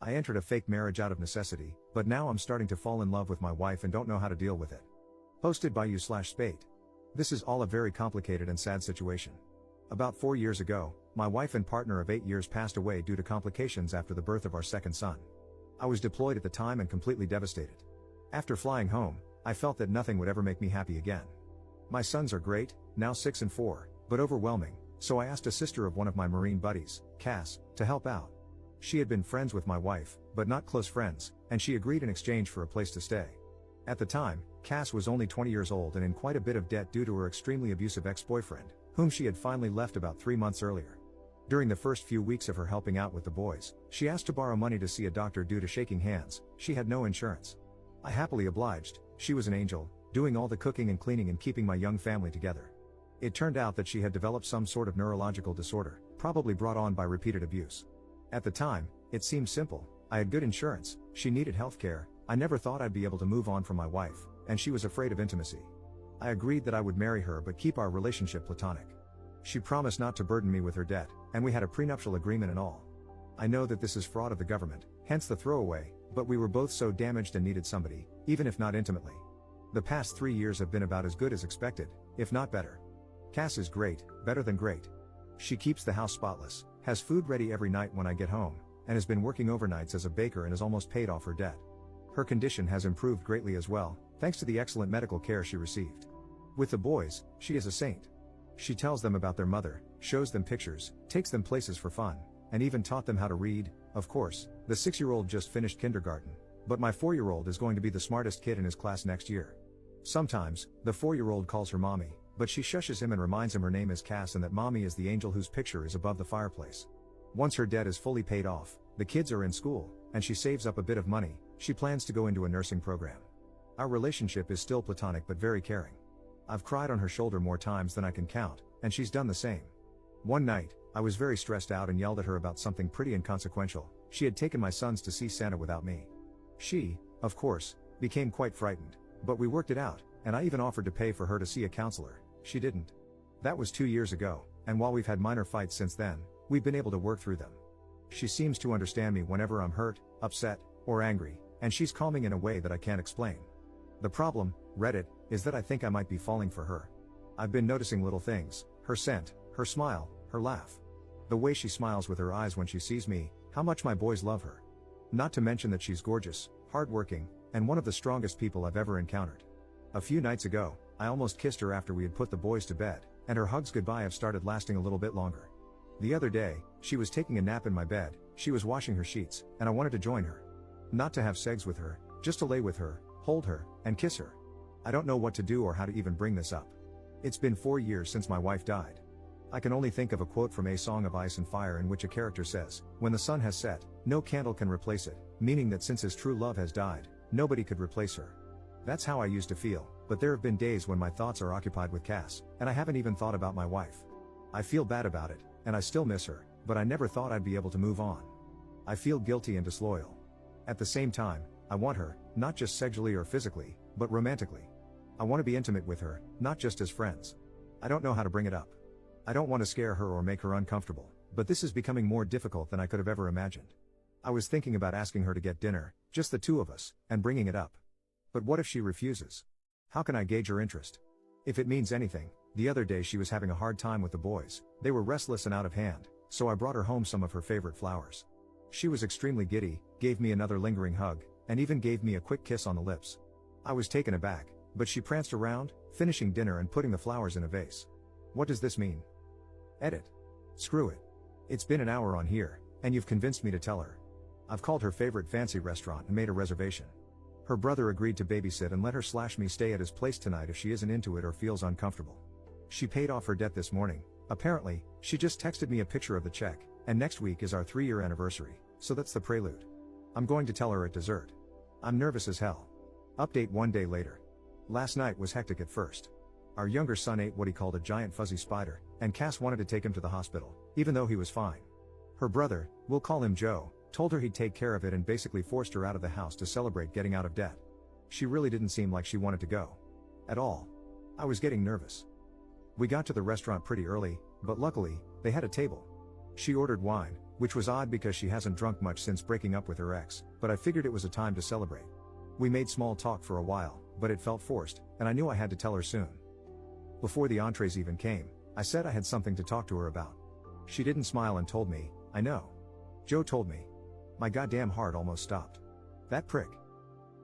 I entered a fake marriage out of necessity, but now I'm starting to fall in love with my wife and don't know how to deal with it. Posted by you/Spate. This is all a very complicated and sad situation. About 4 years ago, my wife and partner of 8 years passed away due to complications after the birth of our second son. I was deployed at the time and completely devastated. After flying home, I felt that nothing would ever make me happy again. My sons are great, now 6 and 4, but overwhelming, so I asked a sister of one of my Marine buddies, Cass, to help out. She had been friends with my wife, but not close friends, and she agreed in exchange for a place to stay. At the time, Cass was only 20 years old and in quite a bit of debt due to her extremely abusive ex-boyfriend, whom she had finally left about 3 months earlier. During the first few weeks of her helping out with the boys, she asked to borrow money to see a doctor due to shaking hands. She had no insurance. I happily obliged. She was an angel, doing all the cooking and cleaning and keeping my young family together. It turned out that she had developed some sort of neurological disorder, probably brought on by repeated abuse. At the time, it seemed simple. I had good insurance, she needed healthcare, I never thought I'd be able to move on from my wife, and she was afraid of intimacy. I agreed that I would marry her but keep our relationship platonic. She promised not to burden me with her debt, and we had a prenuptial agreement and all. I know that this is fraud of the government, hence the throwaway, but we were both so damaged and needed somebody, even if not intimately. The past 3 years have been about as good as expected, if not better. Cass is great, better than great. She keeps the house spotless, has food ready every night when I get home, and has been working overnights as a baker and has almost paid off her debt. Her condition has improved greatly as well, thanks to the excellent medical care she received. With the boys, she is a saint. She tells them about their mother, shows them pictures, takes them places for fun, and even taught them how to read. Of course, the 6-year-old just finished kindergarten, but my 4-year-old is going to be the smartest kid in his class next year. Sometimes, the 4-year-old calls her mommy, but she shushes him and reminds him her name is Cass and that mommy is the angel whose picture is above the fireplace. Once her debt is fully paid off, the kids are in school, and she saves up a bit of money. She plans to go into a nursing program. Our relationship is still platonic but very caring. I've cried on her shoulder more times than I can count, and she's done the same. One night, I was very stressed out and yelled at her about something pretty inconsequential. She had taken my sons to see Santa without me. She, of course, became quite frightened, but we worked it out, and I even offered to pay for her to see a counselor. She didn't. That was 2 years ago, and while we've had minor fights since then, we've been able to work through them. She seems to understand me whenever I'm hurt, upset, or angry, and she's calming in a way that I can't explain. The problem, Reddit, is that I think I might be falling for her. I've been noticing little things, her scent, her smile, her laugh. The way she smiles with her eyes when she sees me, how much my boys love her. Not to mention that she's gorgeous, hardworking, and one of the strongest people I've ever encountered. A few nights ago, I almost kissed her after we had put the boys to bed, and her hugs goodbye have started lasting a little bit longer. The other day, she was taking a nap in my bed, she was washing her sheets, and I wanted to join her. Not to have sex with her, just to lay with her, hold her, and kiss her. I don't know what to do or how to even bring this up. It's been 4 years since my wife died. I can only think of a quote from A Song of Ice and Fire in which a character says, "When the sun has set, no candle can replace it," meaning that since his true love has died, nobody could replace her. That's how I used to feel, but there have been days when my thoughts are occupied with Cass, and I haven't even thought about my wife. I feel bad about it, and I still miss her, but I never thought I'd be able to move on. I feel guilty and disloyal. At the same time, I want her, not just sexually or physically, but romantically. I want to be intimate with her, not just as friends. I don't know how to bring it up. I don't want to scare her or make her uncomfortable, but this is becoming more difficult than I could have ever imagined. I was thinking about asking her to get dinner, just the two of us, and bringing it up. But what if she refuses? How can I gauge her interest? If it means anything, the other day she was having a hard time with the boys, they were restless and out of hand, so I brought her home some of her favorite flowers. She was extremely giddy, gave me another lingering hug, and even gave me a quick kiss on the lips. I was taken aback, but she pranced around, finishing dinner and putting the flowers in a vase. What does this mean? Edit. Screw it. It's been an hour on here, and you've convinced me to tell her. I've called her favorite fancy restaurant and made a reservation. Her brother agreed to babysit and let her/me stay at his place tonight if she isn't into it or feels uncomfortable. She paid off her debt this morning. Apparently, she just texted me a picture of the check, and next week is our 3-year anniversary, so that's the prelude. I'm going to tell her at dessert. I'm nervous as hell. Update 1 day later. Last night was hectic at first. Our younger son ate what he called a giant fuzzy spider, and Cass wanted to take him to the hospital, even though he was fine. Her brother, we'll call him Joe, told her he'd take care of it and basically forced her out of the house to celebrate getting out of debt. She really didn't seem like she wanted to go. At all. I was getting nervous. We got to the restaurant pretty early, but luckily, they had a table. She ordered wine, which was odd because she hasn't drunk much since breaking up with her ex, but I figured it was a time to celebrate. We made small talk for a while, but it felt forced, and I knew I had to tell her soon. Before the entrees even came, I said I had something to talk to her about. She didn't smile and told me, "I know." Joe told me. My goddamn heart almost stopped. That prick.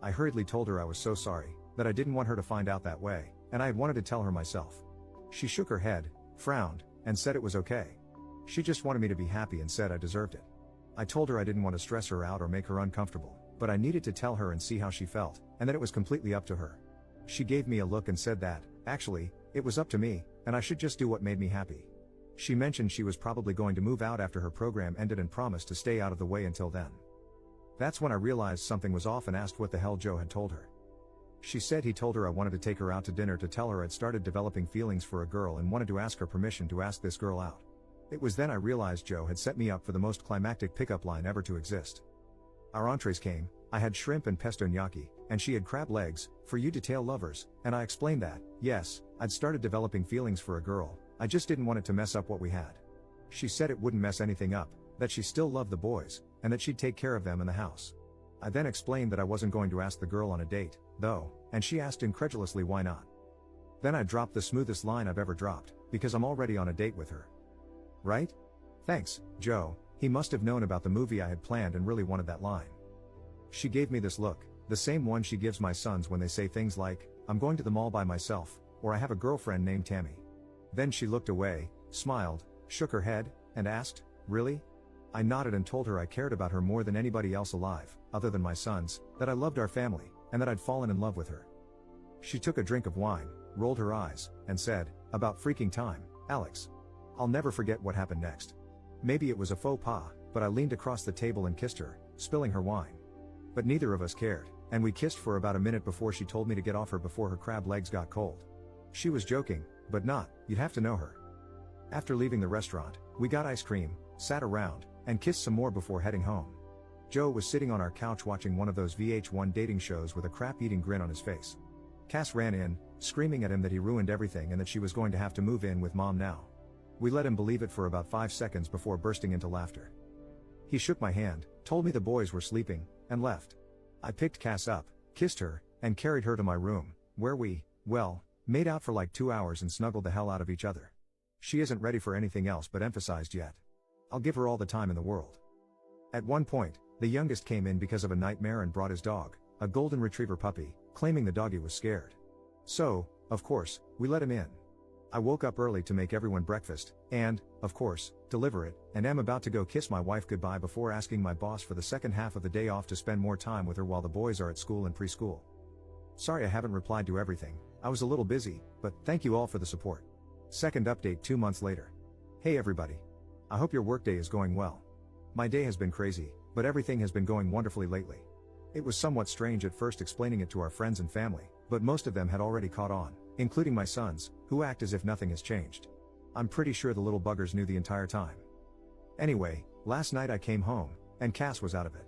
I hurriedly told her I was so sorry, that I didn't want her to find out that way, and I had wanted to tell her myself. She shook her head, frowned, and said it was okay. She just wanted me to be happy and said I deserved it. I told her I didn't want to stress her out or make her uncomfortable, but I needed to tell her and see how she felt, and that it was completely up to her. She gave me a look and said that, actually, it was up to me, and I should just do what made me happy. She mentioned she was probably going to move out after her program ended and promised to stay out of the way until then. That's when I realized something was off and asked what the hell Joe had told her. She said he told her I wanted to take her out to dinner to tell her I'd started developing feelings for a girl and wanted to ask her permission to ask this girl out. It was then I realized Joe had set me up for the most climactic pickup line ever to exist. Our entrees came, I had shrimp and pesto gnocchi, and she had crab legs, for you detail lovers, and I explained that, yes, I'd started developing feelings for a girl, I just didn't want it to mess up what we had. She said it wouldn't mess anything up, that she still loved the boys, and that she'd take care of them in the house. I then explained that I wasn't going to ask the girl on a date, though, and she asked incredulously why not. Then I dropped the smoothest line I've ever dropped, because I'm already on a date with her. Right? Thanks, Joe. He must have known about the movie I had planned and really wanted that line. She gave me this look, the same one she gives my sons when they say things like, "I'm going to the mall by myself," or "I have a girlfriend named Tammy." Then she looked away, smiled, shook her head, and asked, "Really?" I nodded and told her I cared about her more than anybody else alive, other than my sons, that I loved our family, and that I'd fallen in love with her. She took a drink of wine, rolled her eyes, and said, "About freaking time, Alex." I'll never forget what happened next. Maybe it was a faux pas, but I leaned across the table and kissed her, spilling her wine. But neither of us cared, and we kissed for about a minute before she told me to get off her before her crab legs got cold. She was joking, but not, you'd have to know her. After leaving the restaurant, we got ice cream, sat around, and kissed some more before heading home. Joe was sitting on our couch watching one of those VH1 dating shows with a crap-eating grin on his face. Cass ran in, screaming at him that he ruined everything and that she was going to have to move in with mom now. We let him believe it for about 5 seconds before bursting into laughter. He shook my hand, told me the boys were sleeping, and left. I picked Cass up, kissed her, and carried her to my room, where we, well, made out for like 2 hours and snuggled the hell out of each other. She isn't ready for anything else but emphasized yet. I'll give her all the time in the world. At one point, the youngest came in because of a nightmare and brought his dog, a golden retriever puppy, claiming the doggy was scared. So, of course, we let him in. I woke up early to make everyone breakfast, and, of course, deliver it, and am about to go kiss my wife goodbye before asking my boss for the second half of the day off to spend more time with her while the boys are at school and preschool. Sorry I haven't replied to everything, I was a little busy, but thank you all for the support. Second update 2 months later. Hey everybody. I hope your workday is going well. My day has been crazy, but everything has been going wonderfully lately. It was somewhat strange at first explaining it to our friends and family, but most of them had already caught on, including my sons, who act as if nothing has changed. I'm pretty sure the little buggers knew the entire time. Anyway, last night I came home, and Cass was out of it.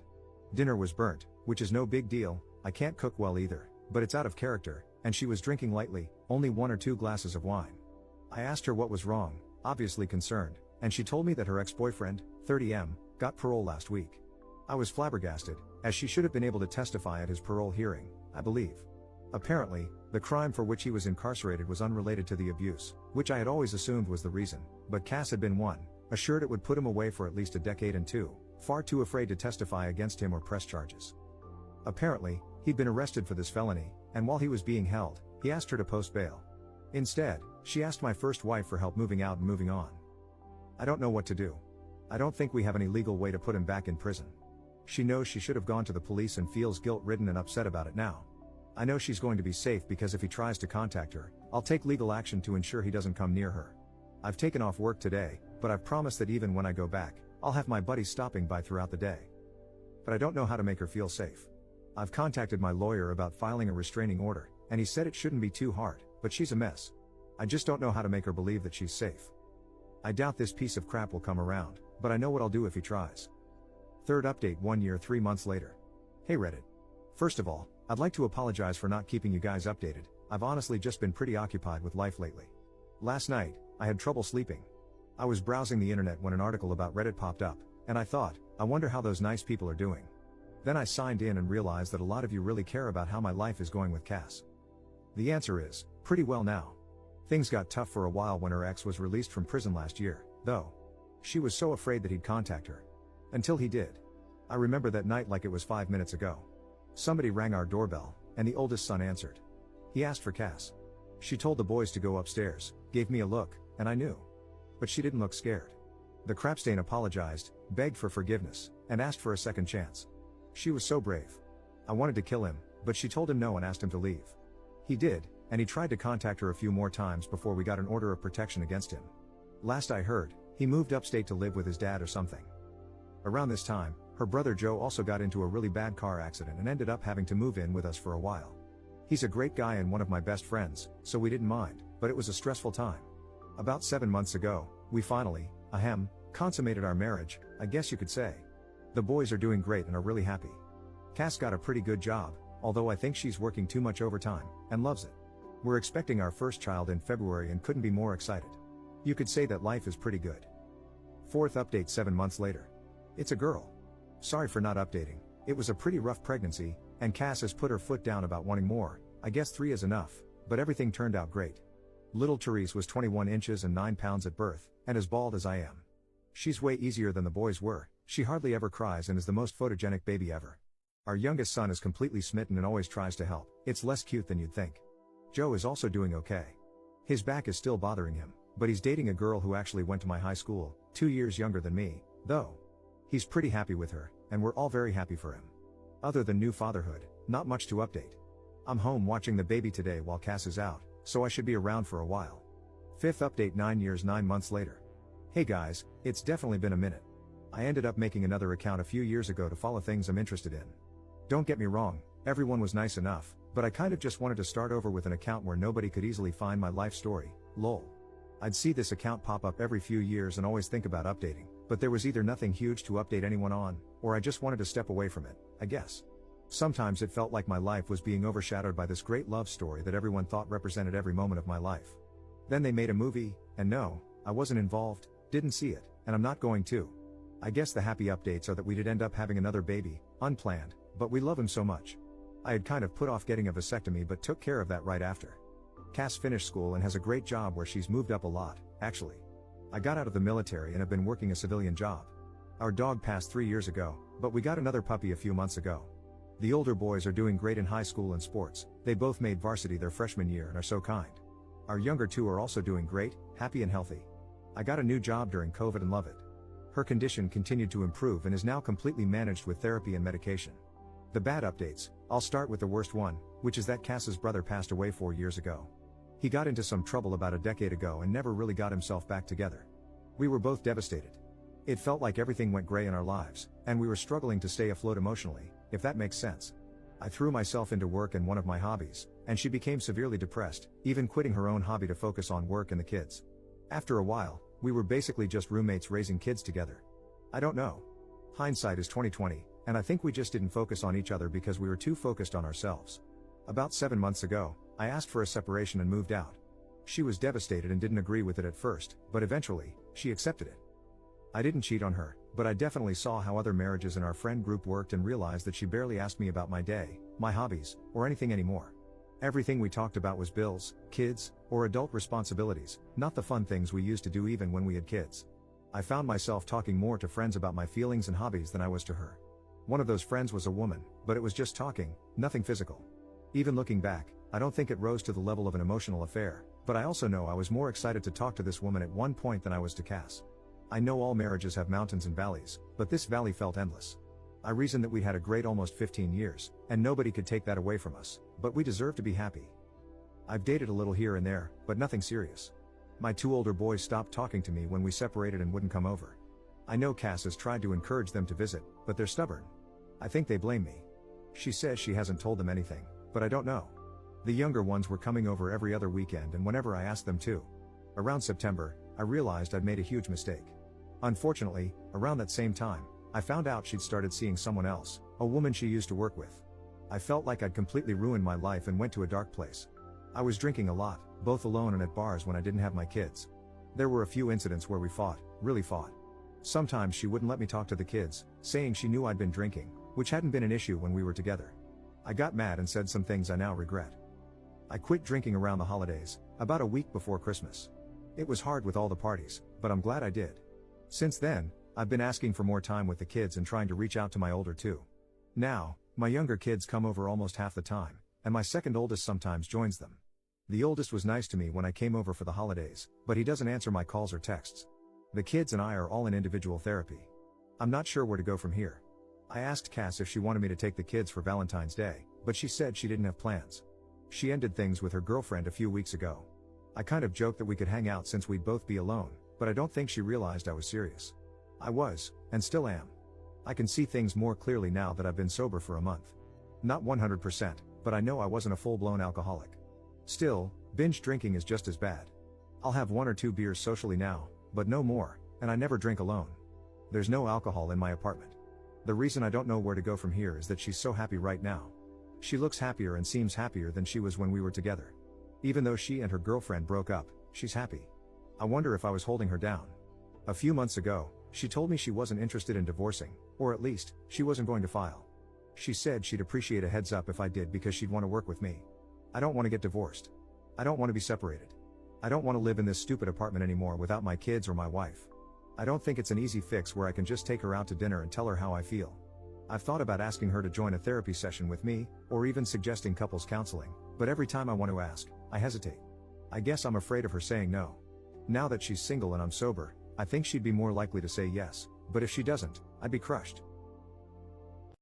Dinner was burnt, which is no big deal, I can't cook well either, but it's out of character, and she was drinking lightly, only 1 or 2 glasses of wine. I asked her what was wrong, obviously concerned, and she told me that her ex-boyfriend, 30M, got parole last week. I was flabbergasted, as she should have been able to testify at his parole hearing, I believe. Apparently, the crime for which he was incarcerated was unrelated to the abuse, which I had always assumed was the reason, but Cass had been one, assured it would put him away for at least a decade, and 2, far too afraid to testify against him or press charges. Apparently, he'd been arrested for this felony, and while he was being held, he asked her to post bail. Instead, she asked my first wife for help moving out and moving on. I don't know what to do. I don't think we have any legal way to put him back in prison. She knows she should have gone to the police and feels guilt-ridden and upset about it now. I know she's going to be safe because if he tries to contact her, I'll take legal action to ensure he doesn't come near her. I've taken off work today, but I've promised that even when I go back, I'll have my buddies stopping by throughout the day. But I don't know how to make her feel safe. I've contacted my lawyer about filing a restraining order, and he said it shouldn't be too hard, but she's a mess. I just don't know how to make her believe that she's safe. I doubt this piece of crap will come around, but I know what I'll do if he tries. Third update 1 year 3 months later. Hey Reddit. First of all, I'd like to apologize for not keeping you guys updated. I've honestly just been pretty occupied with life lately. Last night, I had trouble sleeping. I was browsing the internet when an article about Reddit popped up, And I thought, I wonder how those nice people are doing. Then I signed in and realized that a lot of you really care about how my life is going with Cass. The answer is, pretty well now. Things got tough for a while when her ex was released from prison last year, though. She was so afraid that he'd contact her. Until he did. I remember that night like it was 5 minutes ago. Somebody rang our doorbell, and the oldest son answered. He asked for Cass. She told the boys to go upstairs, gave me a look, and I knew. But she didn't look scared. The crapstain apologized, begged for forgiveness, and asked for a second chance. She was so brave. I wanted to kill him, but she told him no and asked him to leave. He did, and he tried to contact her a few more times before we got an order of protection against him. Last I heard, he moved upstate to live with his dad or something. Around this time, her brother Joe also got into a really bad car accident and ended up having to move in with us for a while. He's a great guy and one of my best friends, so we didn't mind, but it was a stressful time. About 7 months ago, we finally, consummated our marriage, I guess you could say. The boys are doing great and are really happy. Cass got a pretty good job, although I think she's working too much overtime, and loves it. We're expecting our first child in February and couldn't be more excited. You could say that life is pretty good. Fourth update 7 months later. It's a girl. Sorry for not updating, it was a pretty rough pregnancy, and Cass has put her foot down about wanting more. I guess 3 is enough, but everything turned out great. Little Therese was 21 inches and 9 pounds at birth, and as bald as I am. She's way easier than the boys were, she hardly ever cries and is the most photogenic baby ever. Our youngest son is completely smitten and always tries to help, it's less cute than you'd think. Joe is also doing okay. His back is still bothering him, but he's dating a girl who actually went to my high school, 2 years younger than me, though. He's pretty happy with her, and we're all very happy for him. Other than new fatherhood, not much to update. I'm home watching the baby today while Cass is out, so I should be around for a while. Fifth update 9 years 9 months later. Hey guys, it's definitely been a minute. I ended up making another account a few years ago to follow things I'm interested in. Don't get me wrong, everyone was nice enough, but I kind of just wanted to start over with an account where nobody could easily find my life story, lol. I'd see this account pop up every few years and always think about updating, but there was either nothing huge to update anyone on, or I just wanted to step away from it, I guess. Sometimes it felt like my life was being overshadowed by this great love story that everyone thought represented every moment of my life. Then they made a movie, and no, I wasn't involved, didn't see it, and I'm not going to. I guess the happy updates are that we did end up having another baby, unplanned, but we love him so much. I had kind of put off getting a vasectomy but took care of that right after. Cass finished school and has a great job where she's moved up a lot, actually. I got out of the military and have been working a civilian job. Our dog passed 3 years ago, but we got another puppy a few months ago. The older boys are doing great in high school and sports, they both made varsity their freshman year and are so kind. Our younger two are also doing great, happy and healthy. I got a new job during COVID and love it. Her condition continued to improve and is now completely managed with therapy and medication. The bad updates, I'll start with the worst one, which is that Cass's brother passed away 4 years ago. He got into some trouble about a decade ago and never really got himself back together. We were both devastated. It felt like everything went gray in our lives, and we were struggling to stay afloat emotionally, if that makes sense. I threw myself into work and one of my hobbies, and she became severely depressed, even quitting her own hobby to focus on work and the kids. After a while, we were basically just roommates raising kids together. I don't know. Hindsight is 20/20, and I think we just didn't focus on each other because we were too focused on ourselves. About 7 months ago, I asked for a separation and moved out. She was devastated and didn't agree with it at first, but eventually, she accepted it. I didn't cheat on her, but I definitely saw how other marriages in our friend group worked and realized that she barely asked me about my day, my hobbies, or anything anymore. Everything we talked about was bills, kids, or adult responsibilities, not the fun things we used to do even when we had kids. I found myself talking more to friends about my feelings and hobbies than I was to her. One of those friends was a woman, but it was just talking, nothing physical. Even looking back, I don't think it rose to the level of an emotional affair, but I also know I was more excited to talk to this woman at one point than I was to Cass. I know all marriages have mountains and valleys, but this valley felt endless. I reasoned that we'd had a great almost 15 years, and nobody could take that away from us, but we deserve to be happy. I've dated a little here and there, but nothing serious. My 2 older boys stopped talking to me when we separated and wouldn't come over. I know Cass has tried to encourage them to visit, but they're stubborn. I think they blame me. She says she hasn't told them anything, but I don't know. The younger ones were coming over every other weekend and whenever I asked them to. Around September, I realized I'd made a huge mistake. Unfortunately, around that same time, I found out she'd started seeing someone else, a woman she used to work with. I felt like I'd completely ruined my life and went to a dark place. I was drinking a lot, both alone and at bars when I didn't have my kids. There were a few incidents where we fought, really fought. Sometimes she wouldn't let me talk to the kids, saying she knew I'd been drinking, which hadn't been an issue when we were together. I got mad and said some things I now regret. I quit drinking around the holidays, about a week before Christmas. It was hard with all the parties, but I'm glad I did. Since then, I've been asking for more time with the kids and trying to reach out to my older two. Now, my younger kids come over almost half the time, and my second oldest sometimes joins them. The oldest was nice to me when I came over for the holidays, but he doesn't answer my calls or texts. The kids and I are all in individual therapy. I'm not sure where to go from here. I asked Cass if she wanted me to take the kids for Valentine's Day, but she said she didn't have plans. She ended things with her girlfriend a few weeks ago. I kind of joked that we could hang out since we'd both be alone, but I don't think she realized I was serious. I was, and still am. I can see things more clearly now that I've been sober for a month. Not 100%, but I know I wasn't a full-blown alcoholic. Still, binge drinking is just as bad. I'll have 1 or 2 beers socially now, but no more, and I never drink alone. There's no alcohol in my apartment. The reason I don't know where to go from here is that she's so happy right now. She looks happier and seems happier than she was when we were together. Even though she and her girlfriend broke up, she's happy. I wonder if I was holding her down. A few months ago, she told me she wasn't interested in divorcing, or at least, she wasn't going to file. She said she'd appreciate a heads up if I did because she'd want to work with me. I don't want to get divorced. I don't want to be separated. I don't want to live in this stupid apartment anymore without my kids or my wife. I don't think it's an easy fix where I can just take her out to dinner and tell her how I feel. I've thought about asking her to join a therapy session with me, or even suggesting couples counseling, but every time I want to ask, I hesitate. I guess I'm afraid of her saying no. Now that she's single and I'm sober, I think she'd be more likely to say yes, but if she doesn't, I'd be crushed.